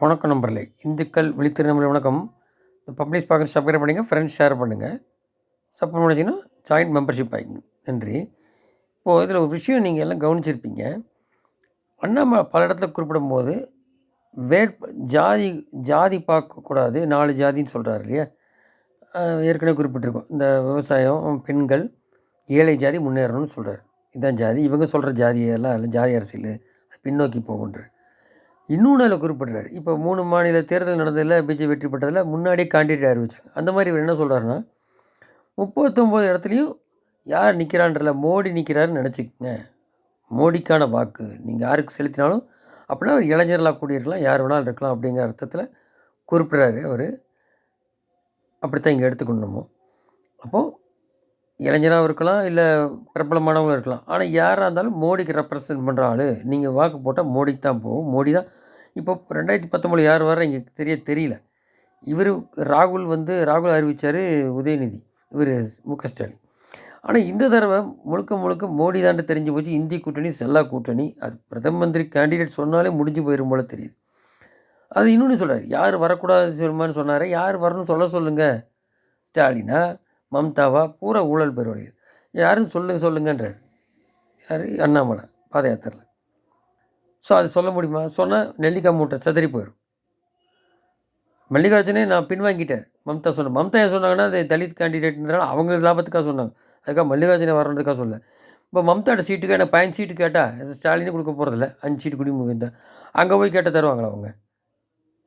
வணக்கம் நண்பர்களே. இந்துக்கள் விழித்திரு நண்பர்களே வணக்கம். இந்த பப்ளிஷ் பார்க்குறது சப்ஸ்கிரைப் பண்ணுங்கள், ஃப்ரெண்ட்ஸ் ஷேர் பண்ணுங்கள். சப்போர்ட் பண்ணிச்சிங்கன்னா ஜாயின்ட் மெம்பர்ஷிப் ஆகிங்க. நன்றி. இப்போது இதில் ஒரு விஷயம் நீங்கள் எல்லாம் கவனிச்சிருப்பீங்க. அண்ணாமலை பல இடத்துல குறிப்பிடும்போது ஜாதி ஜாதி பார்க்கக்கூடாது, 4 ஜாதின்னு சொல்கிறாரு இல்லையா? ஏற்கனவே குறிப்பிட்டிருக்கோம். இந்த விவசாயம், பெண்கள், ஏழை ஜாதி முன்னேறணும்னு சொல்கிறார். இதுதான் ஜாதி. இவங்க சொல்கிற ஜாதியெல்லாம் இல்லை, ஜாதி அரசியல் பின்னோக்கி போகுன்றார். இன்னொன்று அதில் குறிப்பிட்றாரு. இப்போ 3 மாநில தேர்தல் நடந்ததில் பிஜேபி வெற்றி பெற்றதில் முன்னாடியே கேண்டிடேட் அறிவிச்சாங்க. அந்த மாதிரி இவர் என்ன சொல்கிறாருன்னா, 39 இடத்துலையும் யார் நிற்கிறான்றல மோடி நிற்கிறாருன்னு நினச்சிக்கங்க. மோடிக்கான வாக்கு நீங்கள் யாருக்கு செலுத்தினாலும் அப்படின்னா ஒரு இளைஞர்களாக கூடியிருக்கலாம், யார் வேணாலும் இருக்கலாம் அப்படிங்கிற அர்த்தத்தில் குறிப்பிட்றாரு அவர். அப்படித்தான் இங்கே எடுத்துக்கணுமோ. அப்போது இளைஞராகவும் இருக்கலாம், இல்லை பிரபலமானவங்களும் இருக்கலாம். ஆனால் யாராக இருந்தாலும் மோடிக்கு ரெப்ரசன்ட் பண்ணுற ஆள் நீங்கள் வாக்கு போட்டால் மோடிக்கு தான் போகும். மோடி தான். இப்போ 2019 யார் வர இங்கே தெரியல. இவர் ராகுல் அறிவித்தார் உதயநிதி, இவர் முக ஸ்டாலின். ஆனால் இந்த தடவை முழுக்க மோடி தான் தெரிஞ்சு போச்சு. இந்திய கூட்டணி செல்லா கூட்டணி. அது பிரதம மந்திரி கேண்டிடேட் சொன்னாலே முடிஞ்சு போயிடும் போல தெரியுது. அது இன்னொன்று சொல்கிறார், யார் வரக்கூடாது சொல்லுமான்னு சொன்னார். யார் வரணும்னு சொல்லுங்கள். ஸ்டாலினா, மம்தாவா, பூரா ஊழல் பெறுவார்கள். யாரும் சொல்லுங்கன்றார். யார்? அண்ணாமலை பாத யாத்திரையில். ஸோ அது சொல்ல முடியுமா? சொன்னால் நெல்லிக்காய் மூட்டை செதறி போயிடும். மல்லிகார்ஜுனே நான் பின்வாங்கிட்டேன். மம்தா ஏன் சொன்னாங்கன்னா, அது தலித் கேண்டிடேட்ன்றால அவங்க லாபத்துக்காக சொன்னாங்க. அதுக்காக மல்லிகார்ஜுனை வரணுன்றதுக்காக சொல்ல. இப்போ மம்தாவோட சீட்டுக்கு எனக்கு 15 சீட்டு கேட்டால் ஸ்டாலினே கொடுக்க போகிறதில்ல. 5 சீட்டு குடிமுக அங்கே போய் கேட்டால் தருவாங்களா அவங்க?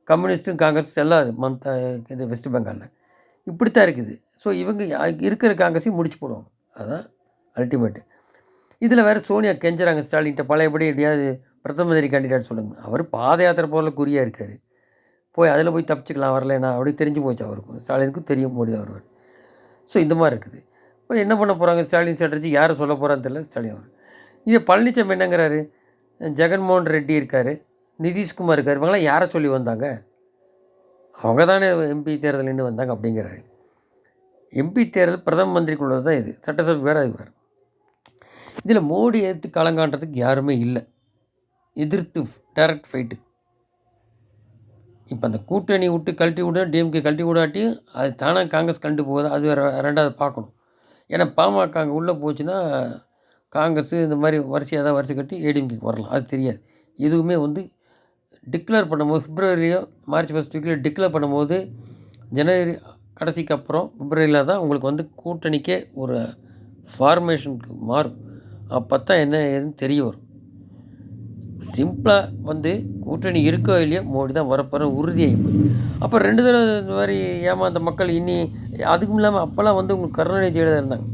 கம்யூனிஸ்ட்டும் காங்கிரஸ் செல்லாது மம்தா இது வெஸ்ட் பெங்காலில். இப்படித்தான் இருக்குது. ஸோ இவங்க இருக்கிற காங்கிரஸையும் முடிச்சு போடுவாங்க. அதுதான் அல்டிமேட்டு. இதில் வேறு சோனியா கெஞ்சுறாங்க ஸ்டாலின்கிட்ட, பழையபடி எப்படியாவது பிரதம மந்திரி கேண்டிடேட் சொல்லுங்கள். அவர் பாத யாத்திரை போல குறியாக இருக்கார். அதில் போய் தப்பிச்சுக்கலாம் வரலன்னா அப்படி தெரிஞ்சு போச்சு அவருக்கும். ஸ்டாலினுக்கும் தெரியும் மோடி தான் வருவார். ஸோ இந்த மாதிரி இருக்குது. இப்போ என்ன பண்ண போகிறாங்க ஸ்டாலின் ஸ்ட்ராட்டஜி? யாரை சொல்ல போகிறான்னு தெரியல. ஸ்டாலின் அவர் இது பழனிசாமி என்னங்கிறாரு? ஜெகன்மோகன் ரெட்டி இருக்கார், நிதிஷ்குமார் இருக்கார். இவங்களாம் யாரை சொல்லி வந்தாங்க? அவங்க தானே எம்பி தேர்தல் நின்று வந்தாங்க அப்படிங்கிறாரு. எம்பி தேர்தல் பிரதம மந்திரிக்குள்ளது தான் இது. சட்டசபை வேறு அது வேறு. இதில் மோடி எதிர்த்து களங்காண்றதுக்கு யாருமே இல்லை. எதிர்த்து டைரக்ட் ஃபைட்டு. இப்போ அந்த கூட்டணி விட்டு கழட்டி விட, டிஎம்கே கழட்டி விடாட்டியும் அது தானாக காங்கிரஸ் கண்டு போகுது. அது ரெண்டாவது பார்க்கணும். ஏன்னா பாமக அங்கே உள்ளே போச்சுன்னா காங்கிரஸ் இந்த மாதிரி வரிசை கட்டி ஏடிஎம்கேக்கு வரலாம். அது தெரியாது. எதுவுமே டிக்ளேர் பண்ணும்போது பிப்ரவரியோ மார்ச் ஃபர்ஸ்ட் வீக்கில் டிக்ளேர் பண்ணும்போது ஜனவரி கடைசிக்கு அப்புறம் பிப்ரவரியில் தான் உங்களுக்கு கூட்டணிக்கே ஒரு ஃபார்மேஷனுக்கு மாறும். அப்போ தான் என்ன ஏதுன்னு தெரிய வரும். சிம்பிளாக கூட்டணி இருக்கோ இல்லையோ மோடி தான் வரப்போகிற உறுதியாகி போய் அப்போ 2 தடவை இந்த மாதிரி ஏமாந்த மக்கள் அதுக்கும் இல்லாமல் அப்போல்லாம் உங்களுக்கு கருணாநிதி ஜெயலலிதா இருந்தாங்க.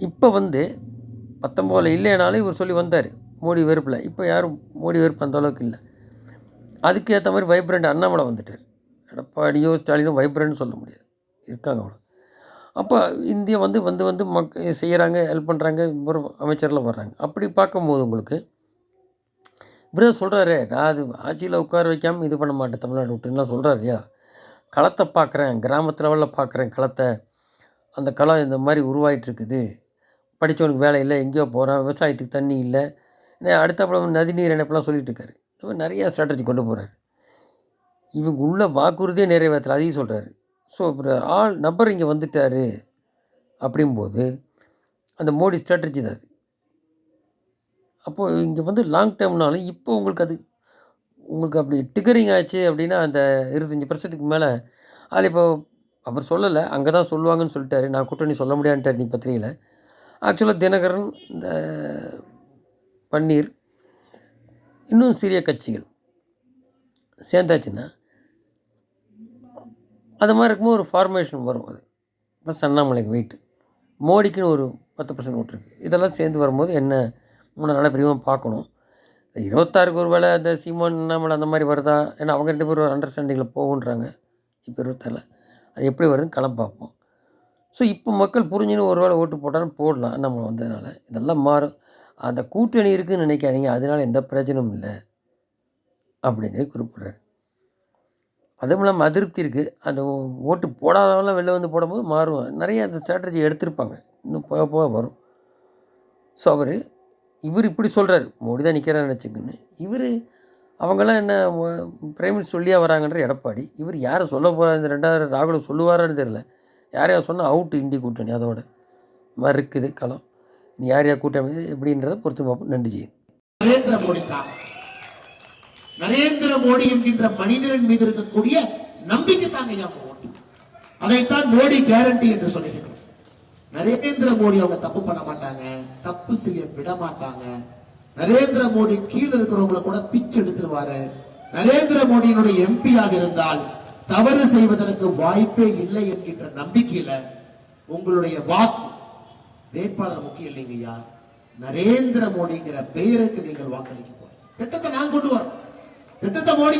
இப்போ 19 இல்லைனாலும் இவர் சொல்லி வந்தார் மோடி வெறுப்பில். இப்போ யாரும் மோடி வெறுப்பு அந்த அளவுக்கு இல்லை. அதுக்கு ஏற்ற மாதிரி வைப்ரண்ட் அண்ணாமலை வந்துட்டார். எடப்பாடியோ ஸ்டாலினோ வைப்ரண்ட்னு சொல்ல முடியாது, இருக்காங்க அவ்வளோ. அப்போ இந்தியா செய்கிறாங்க, ஹெல்ப் பண்ணுறாங்க, ஒரு அமைச்சர்லாம் வர்றாங்க. அப்படி பார்க்கும்போது உங்களுக்கு இவர் சொல்கிறாரு, நான் அது ஆட்சியில் உட்கார வைக்காமல் இது பண்ண மாட்டேன் தமிழ்நாடு விட்டுலாம் சொல்கிறார் இல்லையா? களத்தை பார்க்குறேன், கிராமத்து லெவலில் பார்க்குறேன் களத்தை. அந்த களம் இந்த மாதிரி உருவாகிட்டுருக்குது. படித்தவனுக்கு வேலை இல்லை, எங்கேயோ போகிறான், விவசாயத்துக்கு தண்ணி இல்லை, அடுத்தப்பறம் நதிநீர் இணைப்பெல்லாம் சொல்லிட்டு இருக்காரு. இந்த மாதிரி நிறையா ஸ்ட்ராட்டஜி கொண்டு போகிறாரு. இவங்க உள்ள வாக்குறுதியே நிறைவேற்றல, அதையும் சொல்கிறாரு. ஸோ இப்போ நபர் இங்கே வந்துட்டார் அப்படிங்கும்போது அந்த மோடி ஸ்ட்ராட்டஜி தான் அது. அப்போது இங்கே லாங் டேர்ம்னாலும் இப்போ உங்களுக்கு அப்படி டிகரிங் ஆச்சு அப்படின்னா அந்த 25% மேலே அதில் இப்போ அவர் சொல்லலை, அங்கே தான் சொல்லுவாங்கன்னு சொல்லிட்டாரு. நான் கூட்டணி சொல்ல முடியாதுன்ட்டார் நீ பத்திரிகையில். ஆக்சுவலாக தினகரன், இந்த பன்னீர், இன்னும் சிறிய கட்சிகள் சேர்ந்தாச்சுன்னா அது மாதிரி இருக்கும்போது ஒரு ஃபார்மேஷன் வரும். அது ப்ளஸ் அண்ணாமலைக்கு வெயிட்டு, மோடிக்குன்னு ஒரு 10% ஓட்டு இருக்குது. இதெல்லாம் சேர்ந்து வரும்போது என்ன நல்ல பிரிவாக பார்க்கணும். 26க்கு ஒரு வேளை அந்த சீமான் அண்ணாமலை அந்த மாதிரி வருதா? ஏன்னா அவங்க 2 பேரும் ஒரு அண்டர்ஸ்டாண்டிங்கில் போகுன்றாங்க. இப்போ 26ல் அது எப்படி வருதுன்னு களம் பார்ப்போம். ஸோ இப்போ மக்கள் புரிஞ்சுன்னு ஒரு வேளை ஓட்டு போட்டாலும் போடலாம் அண்ணாமலை வந்ததுனால. இதெல்லாம் மாறும். அந்த கூட்டணி இருக்குதுன்னு நினைக்காதீங்க, அதனால் எந்த பிரச்சனையும் இல்லை அப்படிங்கிறது குறிப்பிட்றாரு. அதுவும் இல்லாமல் அதிருப்தி இருக்குது. அந்த ஓட்டு போடாதவங்களாம் வெளில போடும்போது மாறும். நிறைய அந்த ஸ்ட்ராட்டஜி எடுத்திருப்பாங்க, இன்னும் போக வரும். ஸோ இவர் இப்படி சொல்கிறார், மோடி தான் நிற்கிறான்னு நினச்சிக்கன்னு. இவர் அவங்கெல்லாம் என்ன பிரைம் மினிஸ்டர் சொல்லியா வராங்கன்ற எடப்பாடி. இவர் யாரை சொல்ல போகிறார், இந்த 2வது ராகுல சொல்லுவாரான்னு தெரியல. யாரையா சொன்னால் அவுட்டு இண்டி கூட்டணி. அதோட மாதிரி இருக்குது களம். நீ யார் யார் கூட்டணி எப்படின்றத பொறுத்து பார்ப்போம். நன்றி ஜெய். நரேந்திர மோடி தான். நரேந்திர மோடி என்கின்ற மனிதரின் மீது இருக்கக்கூடிய நம்பிக்கை தாங்க ஓட்டு. அதைத்தான் மோடி கேரண்டி என்று சொல்லுகிறோம். நரேந்திர மோடி அவங்க தப்பு பண்ண மாட்டாங்க, தப்பு செய்ய விட மாட்டாங்க. நரேந்திர மோடி கீழே இருக்கிறவங்களை கூட பிச்சு எடுத்துருவாரு. நரேந்திர மோடியினுடைய எம்பியாக இருந்தால் தவறு செய்வதற்கு வாய்ப்பே இல்லை என்கின்ற நம்பிக்கையில உங்களுடைய வாக்கு வேட்பாளர் முக்கியம் இல்லைங்கய்யா, நரேந்திர மோடிங்கிற பெயருக்கு நீங்கள் வாக்களிக்க போறீங்க. திட்டத்தை நான் கொண்டு வரோம். திட்டத்தை மோடி